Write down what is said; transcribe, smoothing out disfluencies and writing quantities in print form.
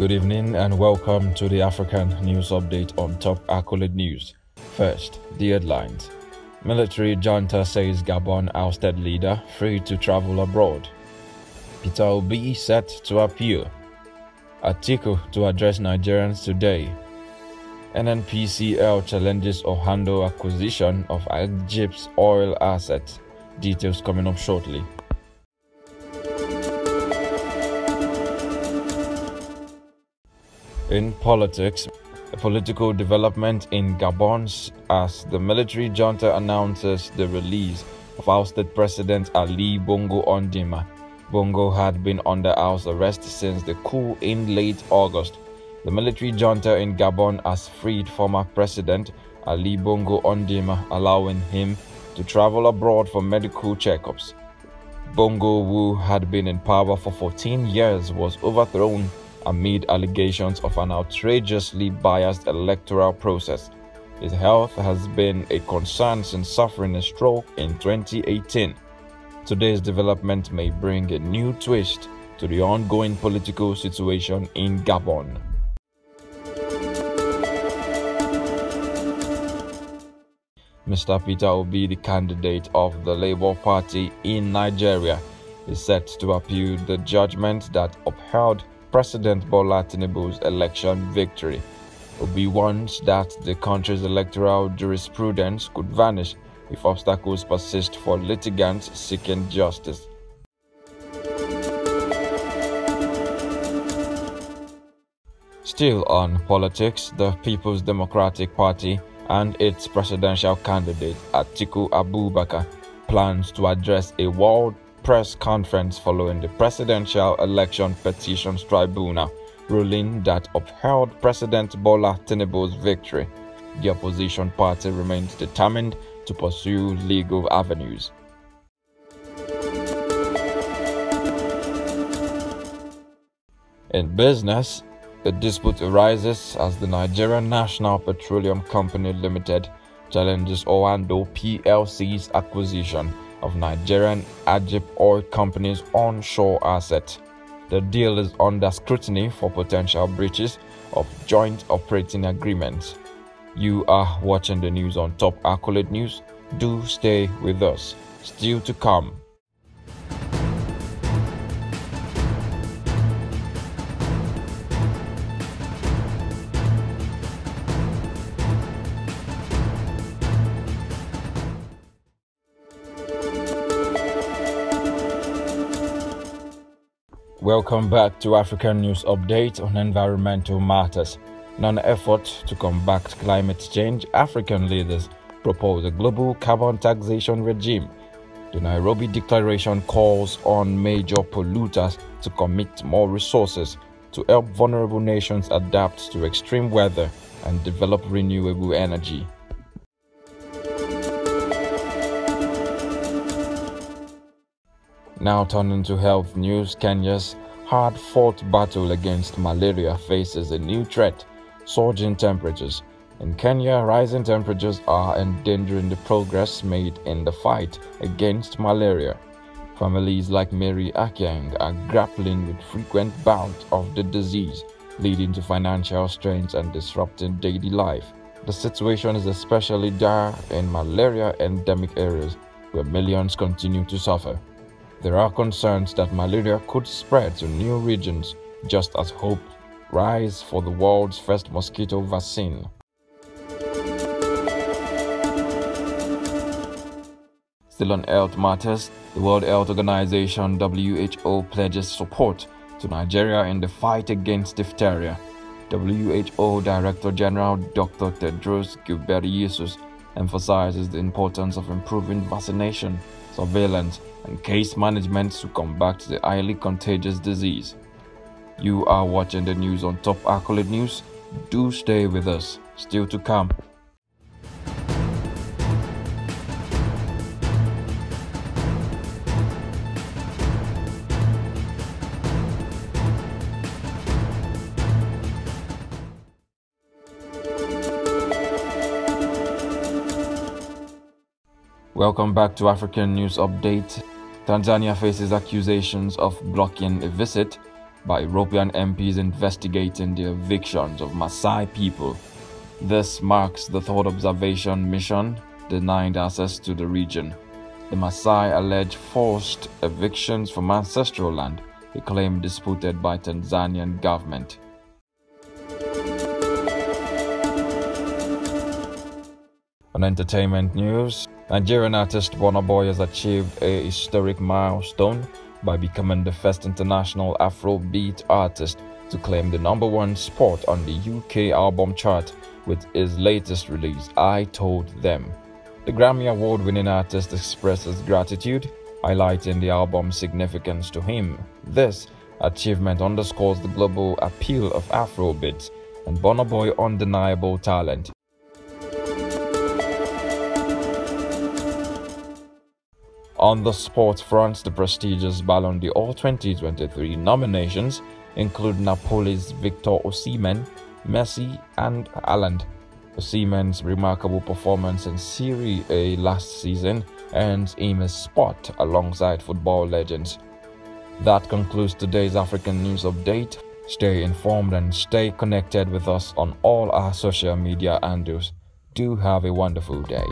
Good evening and welcome to the African News Update on Top Accolade News. First, the headlines. Military junta says Gabon ousted leader free to travel abroad. Peter Obi set to appeal. Atiku to address Nigerians today. NNPCL challenges Ohando acquisition of Egypt's oil assets. Details coming up shortly. In politics, a political development in Gabon as the military junta announces the release of ousted President Ali Bongo Ondimba. Bongo had been under house arrest since the coup in late August. The military junta in Gabon has freed former President Ali Bongo Ondimba, allowing him to travel abroad for medical checkups. Bongo, who had been in power for 14 years, was overthrown amid allegations of an outrageously biased electoral process. His health has been a concern since suffering a stroke in 2018. Today's development may bring a new twist to the ongoing political situation in Gabon. Mr. Peter Obi, the candidate of the Labour Party in Nigeria, is set to appeal the judgment that upheld President Bola Tinubu's election victory. Obi warns that the country's electoral jurisprudence could vanish if obstacles persist for litigants seeking justice. Still on politics, the People's Democratic Party and its presidential candidate Atiku Abubakar plans to address a world press conference following the Presidential Election Petitions Tribunal ruling that upheld President Bola Tinubu's victory. The opposition party remains determined to pursue legal avenues. In business, a dispute arises as the Nigerian National Petroleum Company Limited challenges Ohando PLC's acquisition of Nigerian Egypt Oil Company's onshore assets. The deal is under scrutiny for potential breaches of joint operating agreements. You are watching the news on Top Accolade News. Do stay with us. Still to come. Welcome back to African News Update on environmental matters. In an effort to combat climate change, African leaders propose a global carbon taxation regime. The Nairobi Declaration calls on major polluters to commit more resources to help vulnerable nations adapt to extreme weather and develop renewable energy. Now turning to health news, Kenya's hard-fought battle against malaria faces a new threat: surging temperatures. In Kenya, rising temperatures are endangering the progress made in the fight against malaria. Families like Mary Akyang are grappling with frequent bouts of the disease, leading to financial strains and disrupting daily life. The situation is especially dire in malaria endemic areas, where millions continue to suffer. There are concerns that malaria could spread to new regions, just as hope rise for the world's first mosquito vaccine. Still on health matters, the World Health Organization (WHO) pledges support to Nigeria in the fight against diphtheria. WHO Director General Dr. Tedros Ghebreyesus emphasizes the importance of improving vaccination, surveillance, and case management to combat the highly contagious disease. You are watching the news on Top Accolade News. Do stay with us. Still to come. Welcome back to African News Update. Tanzania faces accusations of blocking a visit by European MPs investigating the evictions of Maasai people. This marks the third observation mission denied access to the region. The Maasai allege forced evictions from ancestral land, a claim disputed by Tanzanian government. On entertainment news, Nigerian artist Burna Boy has achieved a historic milestone by becoming the first international Afrobeat artist to claim the #1 spot on the UK album chart with his latest release, I Told Them. The Grammy Award-winning artist expresses gratitude, highlighting the album's significance to him. This achievement underscores the global appeal of Afrobeats and Burna Boy's undeniable talent. On the sports front, the prestigious Ballon d'Or 2023 nominations include Napoli's Victor Osimhen, Messi, and Haaland. Osimhen's remarkable performance in Serie A last season earns him a spot alongside football legends. That concludes today's African News Update. Stay informed and stay connected with us on all our social media handles. Do have a wonderful day.